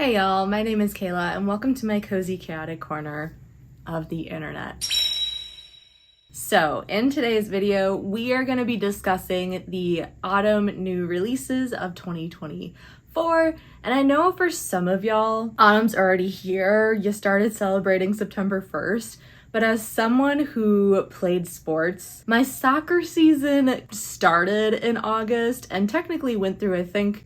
Hey y'all, my name is Kayla and welcome to my cozy chaotic corner of the internet. So in today's video, we are going to be discussing the autumn new releases of 2024. And I know for some of y'all, autumn's already here. You started celebrating September 1st. But as someone who played sports, my soccer season started in August and technically went through, I think,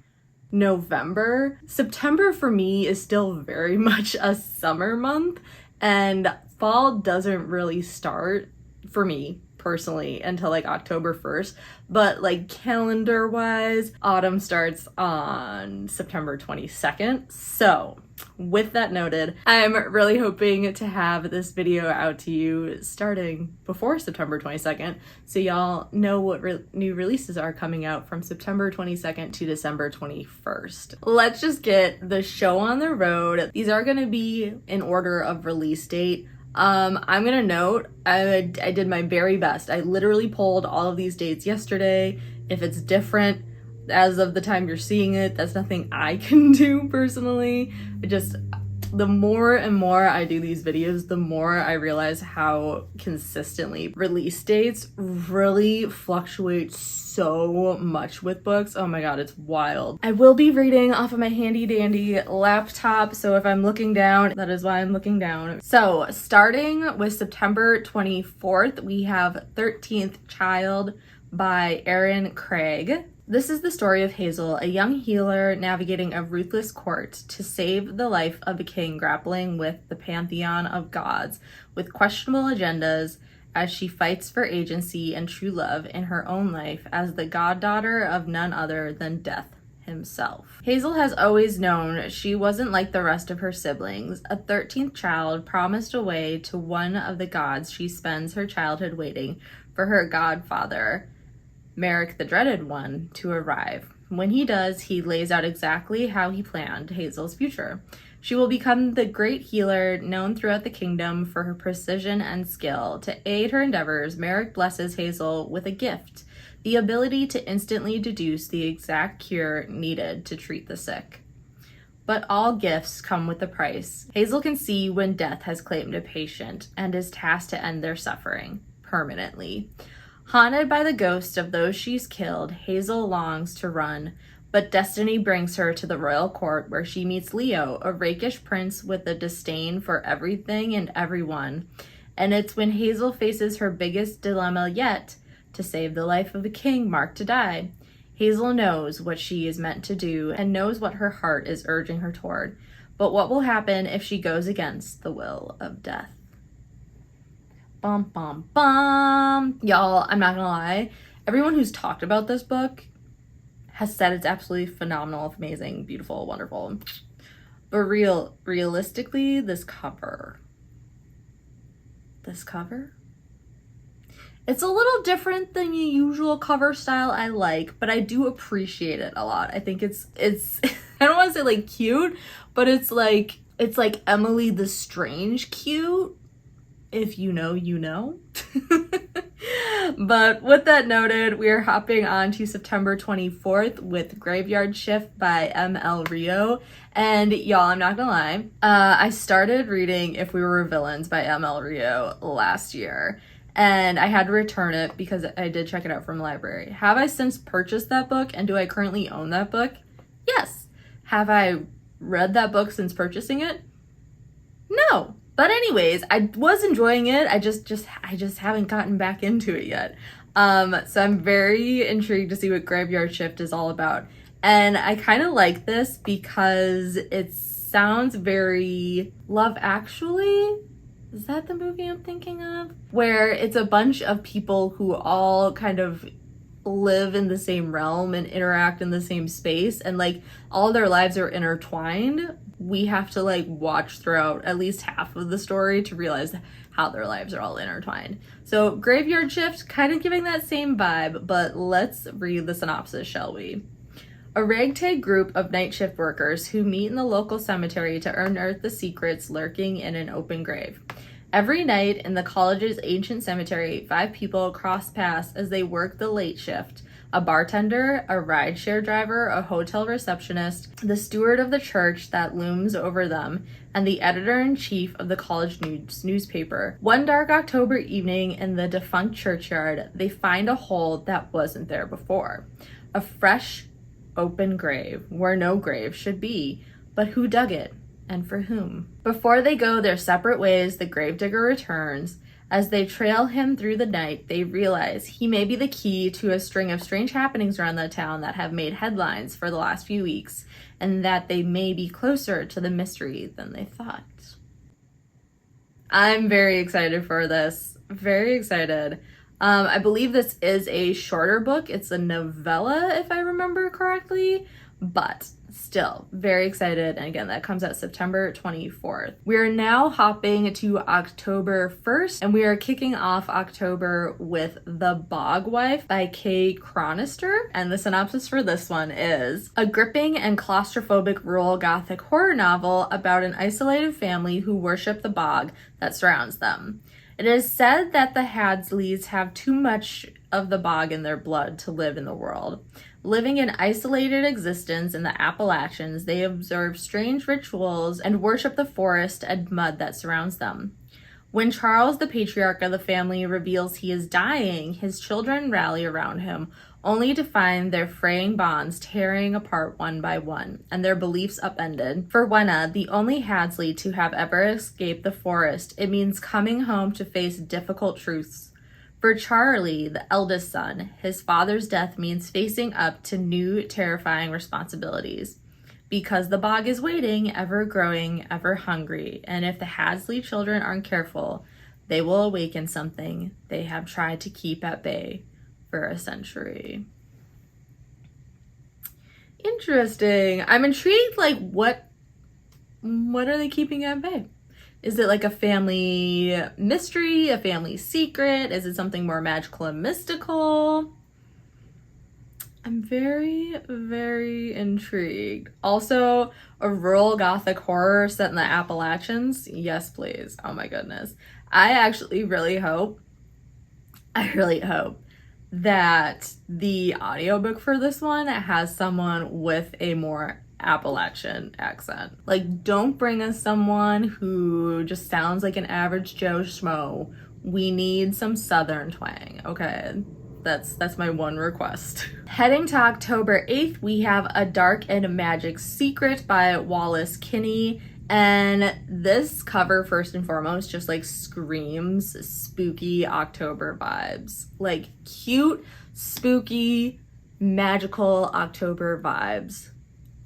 November. September for me is still very much a summer month, and fall doesn't really start for me personally until like October 1st, but like calendar wise, autumn starts on September 22nd. So with that noted, I'm really hoping to have this video out to you starting before September 22nd, so y'all know what new releases are coming out from September 22nd to December 21st. Let's just get the show on the road. These are going to be in order of release date. I'm gonna note, I did my very best. I literally pulled all of these dates yesterday. If it's different as of the time you're seeing it, that's nothing I can do personally. The more and more I do these videos, the more I realize how consistently release dates really fluctuate so much with books. Oh my god, it's wild. I will be reading off of my handy dandy laptop, so if I'm looking down, that is why I'm looking down. So starting with September 24th, we have 13th Child by Erin Craig. This is the story of Hazel, a young healer navigating a ruthless court to save the life of a king grappling with the pantheon of gods with questionable agendas as she fights for agency and true love in her own life as the goddaughter of none other than Death himself. Hazel has always known she wasn't like the rest of her siblings, a 13th child promised away to one of the gods. She spends her childhood waiting for her godfather, Merrick the Dreaded One, to arrive. When he does, he lays out exactly how he planned Hazel's future. She will become the great healer known throughout the kingdom for her precision and skill. To aid her endeavors, Merrick blesses Hazel with a gift, the ability to instantly deduce the exact cure needed to treat the sick. But all gifts come with a price. Hazel can see when death has claimed a patient and is tasked to end their suffering permanently. Haunted by the ghosts of those she's killed, Hazel longs to run, but destiny brings her to the royal court where she meets Leo, a rakish prince with a disdain for everything and everyone. And it's when Hazel faces her biggest dilemma yet, to save the life of a king marked to die. Hazel knows what she is meant to do and knows what her heart is urging her toward. But what will happen if she goes against the will of death? Bum, bum, bum. Y'all, I'm not gonna lie. Everyone who's talked about this book has said it's absolutely phenomenal, amazing, beautiful, wonderful. But realistically, this cover, it's a little different than the usual cover style I like, but I do appreciate it a lot. I think it's I don't want to say like cute, but it's like Emily the Strange cute. If you know, you know. But with that noted, we are hopping on to September 24th with Graveyard Shift by M.L. Rio. And y'all, I'm not gonna lie, I started reading If We Were Villains by M.L. Rio last year, and I had to return it because I did check it out from the library. Have I since purchased that book, and do I currently own that book? Yes. Have I read that book since purchasing it? No. But anyways, I was enjoying it. I just haven't gotten back into it yet. So I'm very intrigued to see what Graveyard Shift is all about. And I kind of like this because it sounds very Love Actually. Is that the movie I'm thinking of? Where it's a bunch of people who all kind of live in the same realm and interact in the same space, and like all their lives are intertwined. We have to like watch throughout at least half of the story to realize how their lives are all intertwined. So Graveyard Shift, kind of giving that same vibe, but let's read the synopsis, shall we? A ragtag group of night shift workers who meet in the local cemetery to unearth the secrets lurking in an open grave. Every night in the college's ancient cemetery, 5 people cross paths as they work the late shift, a bartender, a rideshare driver, a hotel receptionist, the steward of the church that looms over them, and the editor-in-chief of the college newspaper. One dark October evening in the defunct churchyard, they find a hole that wasn't there before. A fresh, open grave where no grave should be. But who dug it, and for whom? Before they go their separate ways, the gravedigger returns. As they trail him through the night, they realize he may be the key to a string of strange happenings around the town that have made headlines for the last few weeks, and that they may be closer to the mystery than they thought. I'm very excited for this. Very excited. I believe this is a shorter book. It's a novella, if I remember correctly, but still very excited. And again, that comes out September 24th. We are now hopping to October 1st, and we are kicking off October with The Bog Wife by Kay Chronister. And the synopsis for this one is a gripping and claustrophobic rural gothic horror novel about an isolated family who worship the bog that surrounds them. It is said that the Hadsleys have too much of the bog in their blood to live in the world. Living an isolated existence in the Appalachians, they observe strange rituals and worship the forest and mud that surrounds them. When Charles, the patriarch of the family, reveals he is dying, his children rally around him, only to find their fraying bonds tearing apart one by one, and their beliefs upended. For Wenna, the only Hadsley to have ever escaped the forest, it means coming home to face difficult truths. For Charlie, the eldest son, his father's death means facing up to new, terrifying responsibilities. Because the bog is waiting, ever growing, ever hungry, and if the Hadsley children aren't careful, they will awaken something they have tried to keep at bay for a century. Interesting. I'm intrigued, like, what are they keeping at bay? Is it like a family mystery, a family secret? Is it something more magical and mystical? I'm very, very intrigued. Also, a rural gothic horror set in the Appalachians? Yes, please. Oh my goodness. I actually really hope that the audiobook for this one has someone with a more Appalachian accent. Like, don't bring us someone who just sounds like an average Joe Schmo. We need some Southern twang, okay? That's my one request. Heading to October 8th, we have A Dark and Magic Secret by Wallace Kinney. And this cover, first and foremost, just like screams spooky October vibes. Like cute, spooky, magical October vibes.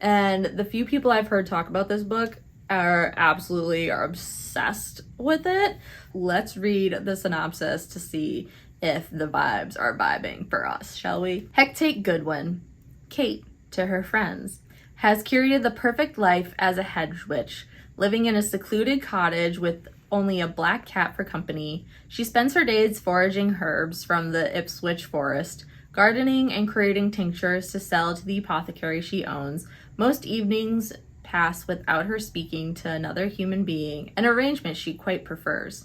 And the few people I've heard talk about this book are obsessed with it. Let's read the synopsis to see if the vibes are vibing for us, shall we? Hecate Goodwin, Kate, to her friends, has curated the perfect life as a hedge witch. Living in a secluded cottage with only a black cat for company, she spends her days foraging herbs from the Ipswich forest, gardening and creating tinctures to sell to the apothecary she owns. Most evenings pass without her speaking to another human being, an arrangement she quite prefers.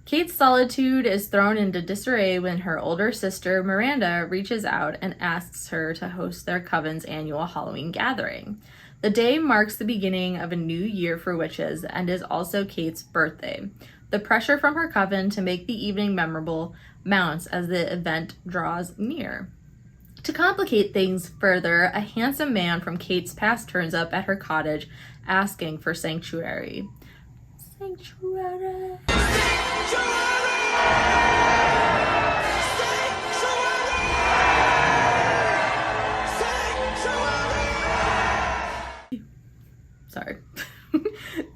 Kate's solitude is thrown into disarray when her older sister, Miranda, reaches out and asks her to host their coven's annual Halloween gathering. The day marks the beginning of a new year for witches and is also Kate's birthday. The pressure from her coven to make the evening memorable mounts as the event draws near. To complicate things further, a handsome man from Kate's past turns up at her cottage asking for sanctuary. Sanctuary. Sorry.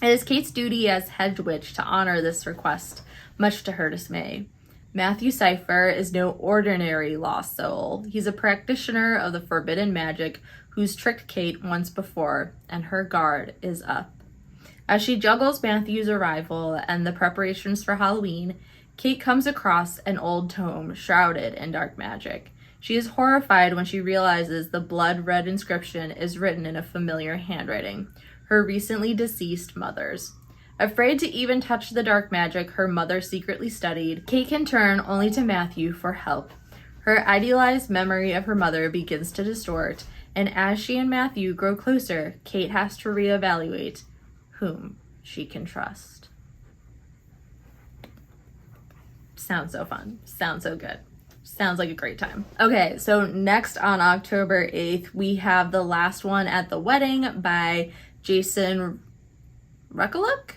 It is Kate's duty as hedge witch to honor this request, much to her dismay. Matthew Cypher is no ordinary lost soul. He's a practitioner of the forbidden magic who's tricked Kate once before, and her guard is up. As she juggles Matthew's arrival and the preparations for Halloween, Kate comes across an old tome shrouded in dark magic. She is horrified when she realizes the blood-red inscription is written in a familiar handwriting, her recently deceased mother's. Afraid to even touch the dark magic her mother secretly studied, Kate can turn only to Matthew for help. Her idealized memory of her mother begins to distort, and as she and Matthew grow closer, Kate has to reevaluate whom she can trust. Sounds so fun. Sounds so good. Sounds like a great time. Okay, so next on October 8th, we have The Last One at the Wedding by Jason Rekuluk?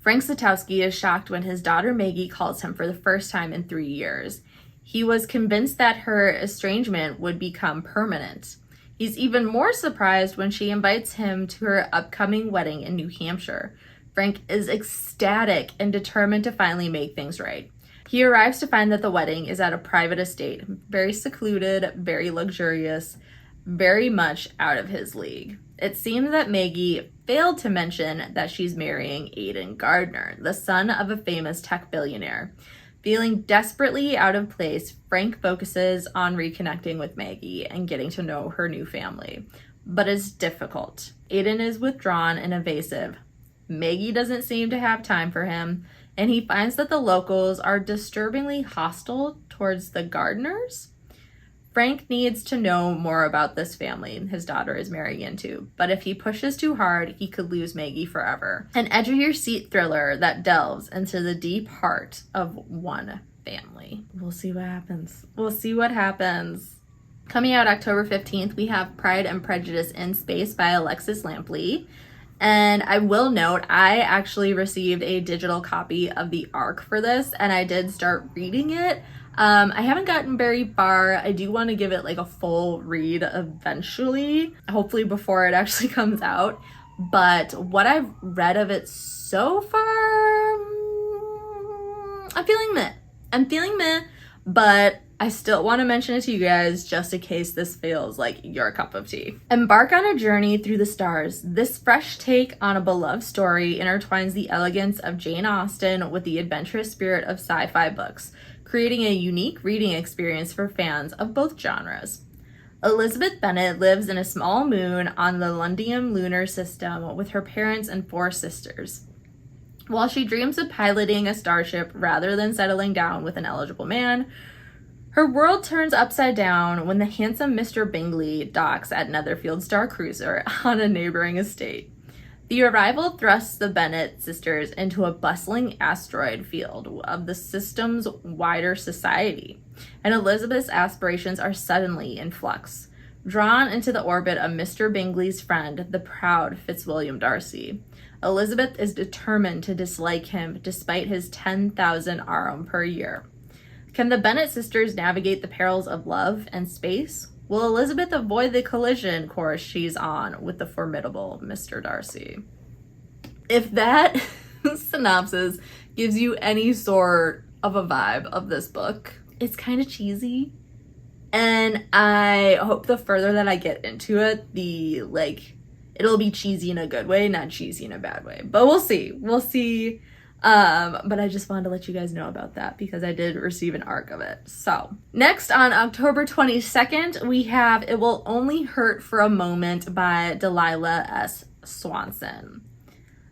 Frank Satowski is shocked when his daughter Maggie calls him for the first time in 3 years. He was convinced that her estrangement would become permanent. He's even more surprised when she invites him to her upcoming wedding in New Hampshire. Frank is ecstatic and determined to finally make things right. He arrives to find that the wedding is at a private estate, very secluded, very luxurious, very much out of his league. It seems that Maggie failed to mention that she's marrying Aidan Gardner, the son of a famous tech billionaire. Feeling desperately out of place, Frank focuses on reconnecting with Maggie and getting to know her new family. But it's difficult. Aidan is withdrawn and evasive. Maggie doesn't seem to have time for him, and he finds that the locals are disturbingly hostile towards the Gardners. Frank needs to know more about this family his daughter is marrying into, but if he pushes too hard, he could lose Maggie forever. An edge-of-your-seat thriller that delves into the deep heart of one family. We'll see what happens. We'll see what happens. Coming out October 15th, we have Pride and Prejudice in Space by Alexis Lampley. And I will note, I actually received a digital copy of the ARC for this, and I did start reading it. I haven't gotten very far. I do want to give it like a full read eventually, hopefully before it actually comes out. But what I've read of it so far, I'm feeling meh, but I still want to mention it to you guys just in case this feels like your cup of tea. Embark on a journey through the stars. This fresh take on a beloved story intertwines the elegance of Jane Austen with the adventurous spirit of sci-fi books, creating a unique reading experience for fans of both genres. Elizabeth Bennet lives in a small moon on the Lundium lunar system with her parents and 4 sisters. While she dreams of piloting a starship rather than settling down with an eligible man, her world turns upside down when the handsome Mr. Bingley docks at Netherfield Star Cruiser on a neighboring estate. The arrival thrusts the Bennet sisters into a bustling asteroid field of the system's wider society, and Elizabeth's aspirations are suddenly in flux. Drawn into the orbit of Mr. Bingley's friend, the proud Fitzwilliam Darcy, Elizabeth is determined to dislike him despite his 10,000 arum per year. Can the Bennet sisters navigate the perils of love and space? Will Elizabeth avoid the collision course she's on with the formidable Mr. Darcy? If that synopsis gives you any sort of a vibe of this book, it's kind of cheesy. And I hope the further that I get into it, it'll be cheesy in a good way, not cheesy in a bad way. But we'll see. But I just wanted to let you guys know about that because I did receive an ARC of it. So next on October 22nd, we have It Will Only Hurt for a Moment by Delilah S. Swanson.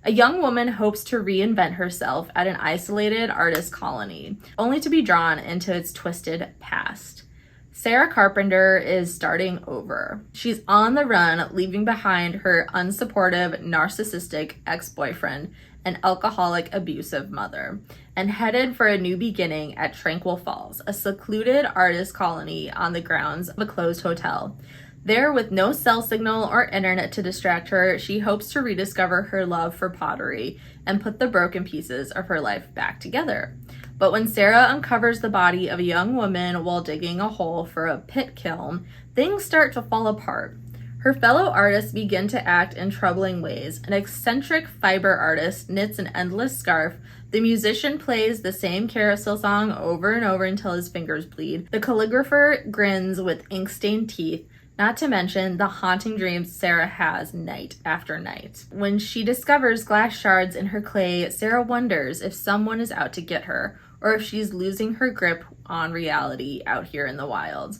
A young woman hopes to reinvent herself at an isolated artist colony, only to be drawn into its twisted past. Sarah Carpenter is starting over. She's on the run, leaving behind her unsupportive, narcissistic ex-boyfriend and alcoholic, abusive mother, and headed for a new beginning at Tranquil Falls, a secluded artist colony on the grounds of a closed hotel. There, with no cell signal or internet to distract her, she hopes to rediscover her love for pottery and put the broken pieces of her life back together. But when Sarah uncovers the body of a young woman while digging a hole for a pit kiln, things start to fall apart. Her fellow artists begin to act in troubling ways. An eccentric fiber artist knits an endless scarf. The musician plays the same carousel song over and over until his fingers bleed. The calligrapher grins with ink-stained teeth, not to mention the haunting dreams Sarah has night after night. When she discovers glass shards in her clay, Sarah wonders if someone is out to get her, or if she's losing her grip on reality out here in the wild,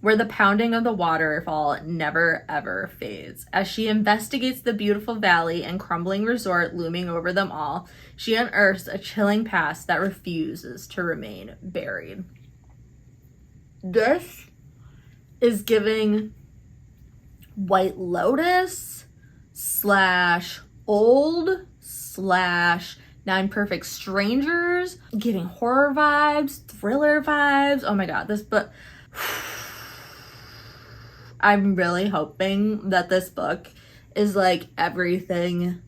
where the pounding of the waterfall never ever fades. As she investigates the beautiful valley and crumbling resort looming over them all, she unearths a chilling past that refuses to remain buried. This is giving White Lotus / old / Nine Perfect Strangers, giving horror vibes, thriller vibes. Oh my god, this book. I'm really hoping that this book is like everything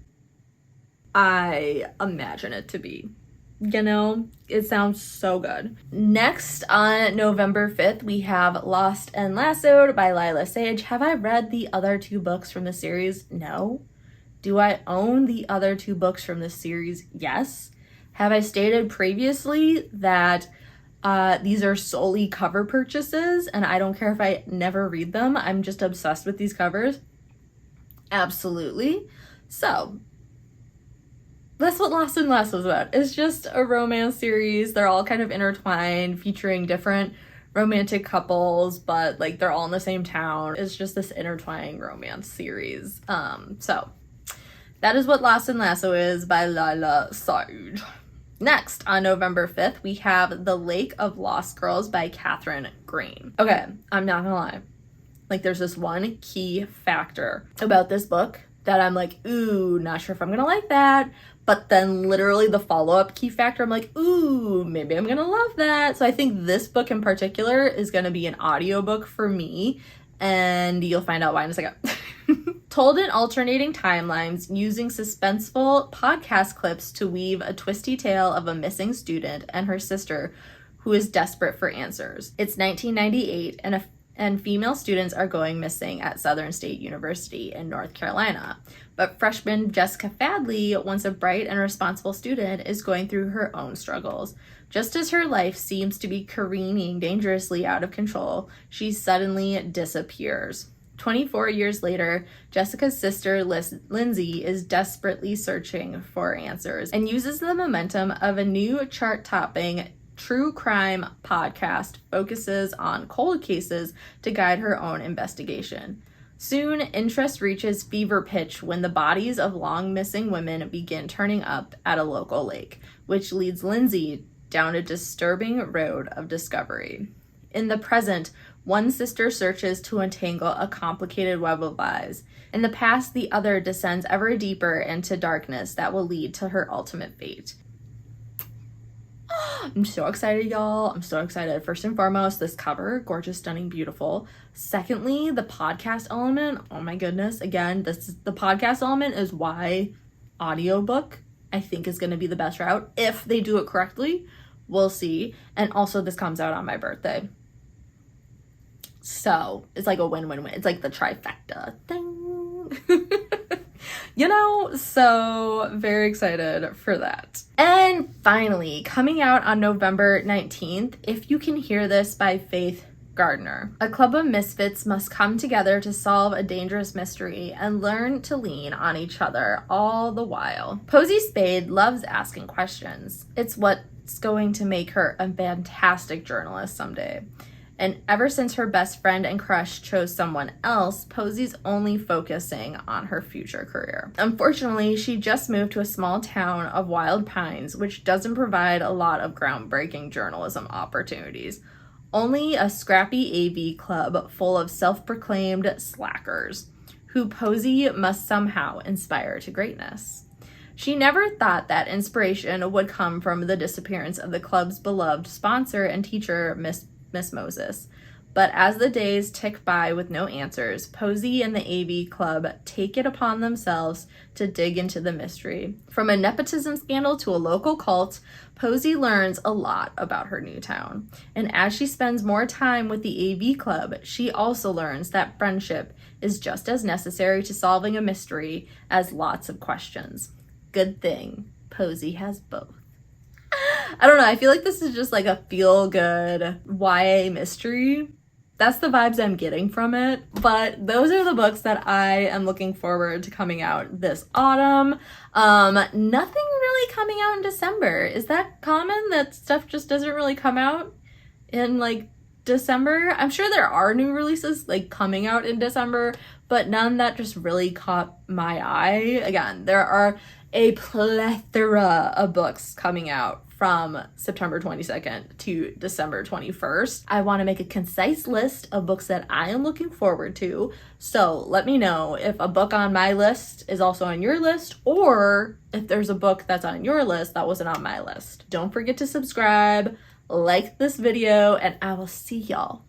I imagine it to be. You know, it sounds so good. Next, on November 5th, we have Lost and Lassoed by Lila Sage. Have I read the other 2 books from the series? No. Do I own the other 2 books from the series? Yes. Have I stated previously that these are solely cover purchases and I don't care if I never read them? I'm just obsessed with these covers. Absolutely. So that's what Lost and Lassoed is about. It's just a romance series. They're all kind of intertwined, featuring different romantic couples, but like they're all in the same town. It's just this intertwining romance series. So that is what Lost and Lassoed is by Lila Sage. Next, on November 5th, we have The Lake of Lost Girls by Katherine Green. Okay, I'm not gonna lie. Like, there's this one key factor about this book that I'm like, ooh, not sure if I'm gonna like that. But then literally the follow-up key factor, I'm like, ooh, maybe I'm gonna love that. So I think this book in particular is gonna be an audiobook for me, and you'll find out why in a second. Told in alternating timelines, using suspenseful podcast clips to weave a twisty tale of a missing student and her sister who is desperate for answers. It's 1998, and female students are going missing at Southern State University in North Carolina. But freshman Jessica Fadley, once a bright and responsible student, is going through her own struggles. Just as her life seems to be careening dangerously out of control, she suddenly disappears. 24 years later, Jessica's sister, Lindsay, is desperately searching for answers and uses the momentum of a new chart-topping true crime podcast focuses on cold cases to guide her own investigation. Soon, interest reaches fever pitch when the bodies of long-missing women begin turning up at a local lake, which leads Lindsay down a disturbing road of discovery. In the present, one sister searches to untangle a complicated web of lies. In the past, the other descends ever deeper into darkness that will lead to her ultimate fate. I'm so excited, y'all. I'm so excited. First and foremost, this cover, gorgeous, stunning, beautiful. Secondly, the podcast element. Oh my goodness. Again, the podcast element is why audiobook, I think, is going to be the best route. If they do it correctly, we'll see. And also, this comes out on my birthday. So, it's like a win-win-win. It's like the trifecta thing. You know, so very excited for that. And finally, coming out on November 19th, If You Can Hear This by Faith Gardner. A club of misfits must come together to solve a dangerous mystery and learn to lean on each other all the while. Posey Spade loves asking questions. It's what's going to make her a fantastic journalist someday. And ever since her best friend and crush chose someone else, Posey's only focusing on her future career. Unfortunately, she just moved to a small town of Wild Pines, which doesn't provide a lot of groundbreaking journalism opportunities. Only a scrappy AV club full of self-proclaimed slackers, who Posey must somehow inspire to greatness. She never thought that inspiration would come from the disappearance of the club's beloved sponsor and teacher, Miss Moses. But as the days tick by with no answers, Posey and the AV Club take it upon themselves to dig into the mystery. From a nepotism scandal to a local cult, Posey learns a lot about her new town. And as she spends more time with the AV Club, she also learns that friendship is just as necessary to solving a mystery as lots of questions. Good thing Posey has both. I don't know, I feel like this is just like a feel-good YA mystery. That's the vibes I'm getting from it. But those are the books that I am looking forward to coming out this autumn. Nothing really coming out in December. Is that common that stuff just doesn't really come out in like December? I'm sure there are new releases like coming out in December, but none that just really caught my eye. Again, there are a plethora of books coming out from September 22nd to December 21st. I want to make a concise list of books that I am looking forward to. So let me know if a book on my list is also on your list, or if there's a book that's on your list that wasn't on my list. Don't forget to subscribe, like this video, and I will see y'all